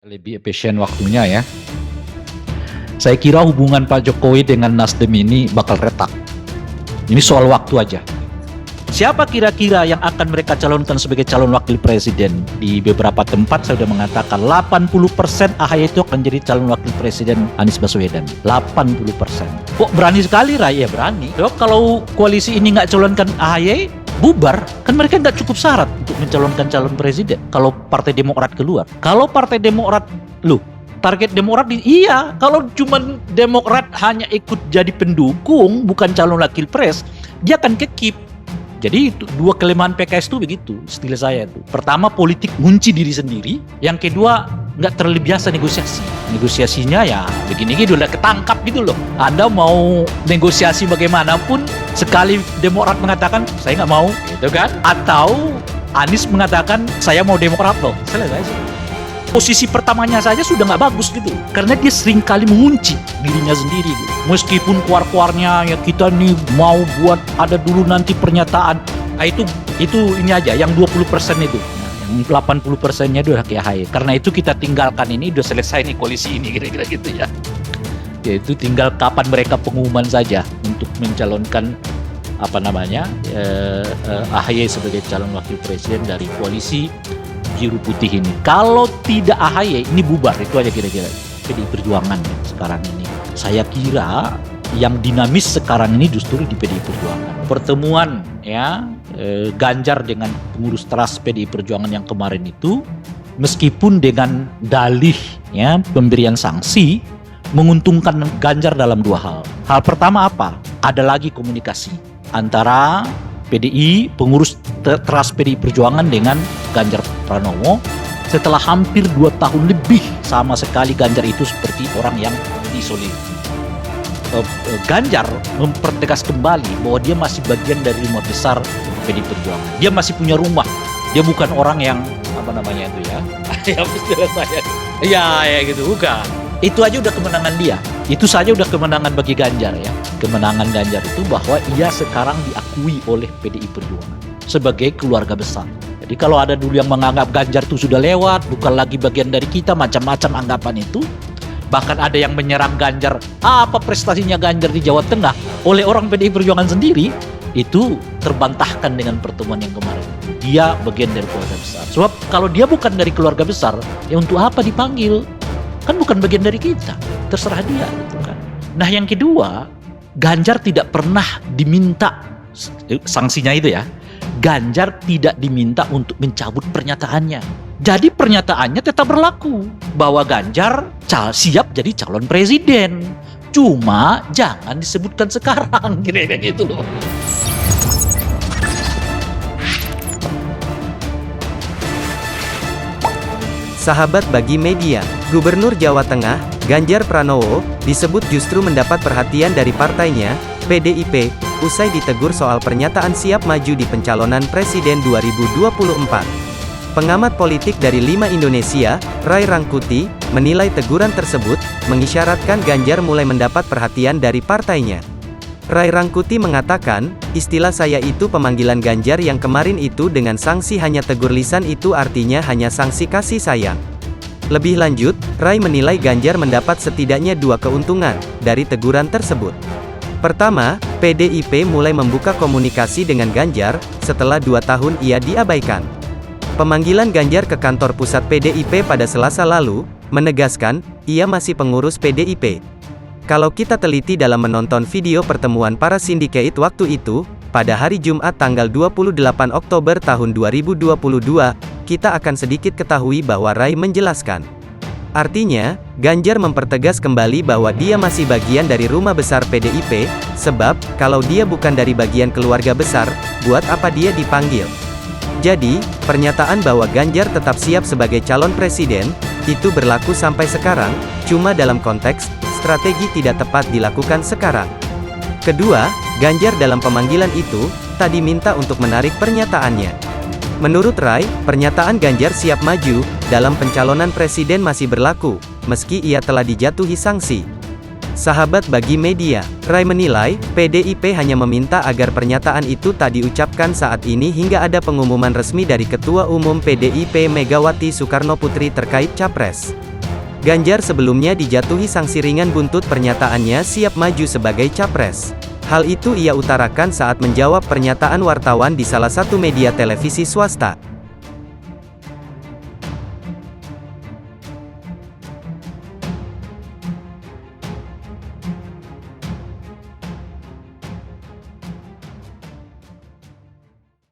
Lebih efisien waktunya ya. Saya kira hubungan Pak Jokowi dengan Nasdem ini bakal retak. Ini soal waktu aja. Siapa kira-kira yang akan mereka calonkan sebagai calon wakil presiden? Di beberapa tempat saya sudah mengatakan 80% AHY itu akan jadi calon wakil presiden Anies Baswedan. 80%. Kok berani sekali Rai? Ya berani. So, kalau koalisi ini nggak calonkan AHY, bubar. Kan mereka nggak cukup syarat untuk mencalonkan calon presiden. Kalau Partai Demokrat keluar. Kalau Partai Demokrat, target Demokrat, iya. Kalau cuma Demokrat hanya ikut jadi pendukung, bukan calon wakil pres, dia akan kekip. Jadi dua kelemahan PKS itu begitu, istilah saya itu. Pertama, politik ngunci diri sendiri. Yang kedua, nggak terlalu biasa negosiasi. Negosiasinya ya begini gitu, udah ketangkap gitu loh. Anda mau negosiasi bagaimanapun, sekali Demokrat mengatakan saya nggak mau, gitu kan? Atau Anies mengatakan saya mau Demokrat loh, selesai sih. Posisi pertamanya saja sudah nggak bagus gitu, karena dia sering kali mengunci dirinya sendiri gitu. Meskipun keluar-keluarnya ya kita nih mau buat ada dulu nanti pernyataan, nah itu ini aja yang 20% itu, yang 80%-nya udah kayak AHY. Karena itu kita tinggalkan ini, udah selesai nih koalisi ini kira-kira gitu ya. Yaitu tinggal kapan mereka pengumuman saja untuk mencalonkan AHY sebagai calon wakil presiden dari koalisi biru putih ini. Kalau tidak AHY ini bubar, itu aja kira-kira. PDI Perjuangan sekarang ini. Saya kira yang dinamis sekarang ini justru di PDI Perjuangan. Pertemuan ya Ganjar dengan pengurus teras PDI Perjuangan yang kemarin itu, meskipun dengan dalih ya pemberian sanksi, menguntungkan Ganjar dalam dua hal. Hal pertama apa? Ada lagi komunikasi antara PDI, pengurus teras PDI Perjuangan dengan Ganjar Pranowo. Setelah hampir 2 tahun lebih sama sekali Ganjar itu seperti orang yang diisolir. Ganjar mempertegas kembali bahwa dia masih bagian dari rumah besar PDI Perjuangan. Dia masih punya rumah. Dia bukan orang yang itu ya. Ya istilah saya. Ya gitu, bukan. Itu aja udah kemenangan dia. Itu saja udah kemenangan bagi Ganjar ya. Kemenangan Ganjar itu bahwa ia sekarang diakui oleh PDI Perjuangan sebagai keluarga besar. Jadi kalau ada dulu yang menganggap Ganjar itu sudah lewat, bukan lagi bagian dari kita, macam-macam anggapan itu. Bahkan ada yang menyerang Ganjar, apa prestasinya Ganjar di Jawa Tengah oleh orang PDI Perjuangan sendiri, itu terbantahkan dengan pertemuan yang kemarin. Dia bagian dari keluarga besar. Sebab kalau dia bukan dari keluarga besar, ya untuk apa dipanggil? Kan bukan bagian dari kita, terserah dia gitu kan. Nah yang kedua, Ganjar tidak pernah diminta sanksinya itu ya. Ganjar tidak diminta untuk mencabut pernyataannya. Jadi pernyataannya tetap berlaku bahwa Ganjar siap jadi calon presiden. Cuma jangan disebutkan sekarang, kira-kira gitu loh. Sahabat bagi media, Gubernur Jawa Tengah, Ganjar Pranowo, disebut justru mendapat perhatian dari partainya, PDIP, usai ditegur soal pernyataan siap maju di pencalonan Presiden 2024. Pengamat politik dari 5 Indonesia, Ray Rangkuti, menilai teguran tersebut, mengisyaratkan Ganjar mulai mendapat perhatian dari partainya. Ray Rangkuti mengatakan, istilah saya itu pemanggilan Ganjar yang kemarin itu dengan sanksi hanya tegur lisan itu artinya hanya sanksi kasih sayang. Lebih lanjut, Ray menilai Ganjar mendapat setidaknya 2 keuntungan dari teguran tersebut. Pertama, PDIP mulai membuka komunikasi dengan Ganjar, setelah 2 tahun ia diabaikan. Pemanggilan Ganjar ke kantor pusat PDIP pada Selasa lalu, menegaskan, ia masih pengurus PDIP. Kalau kita teliti dalam menonton video pertemuan para sindiket waktu itu, pada hari Jumat tanggal 28 Oktober tahun 2022, kita akan sedikit ketahui bahwa Ray menjelaskan. Artinya, Ganjar mempertegas kembali bahwa dia masih bagian dari rumah besar PDIP, sebab, kalau dia bukan dari bagian keluarga besar, buat apa dia dipanggil? Jadi, pernyataan bahwa Ganjar tetap siap sebagai calon presiden, itu berlaku sampai sekarang, cuma dalam konteks, strategi tidak tepat dilakukan sekarang. Kedua, Ganjar dalam pemanggilan itu, tadi minta untuk menarik pernyataannya. Menurut Ray, pernyataan Ganjar siap maju dalam pencalonan presiden masih berlaku, meski ia telah dijatuhi sanksi. Sahabat bagi media, Ray menilai, PDIP hanya meminta agar pernyataan itu tak diucapkan saat ini hingga ada pengumuman resmi dari Ketua Umum PDIP Megawati Soekarnoputri terkait Capres. Ganjar sebelumnya dijatuhi sanksi ringan buntut pernyataannya siap maju sebagai capres. Hal itu ia utarakan saat menjawab pernyataan wartawan di salah satu media televisi swasta.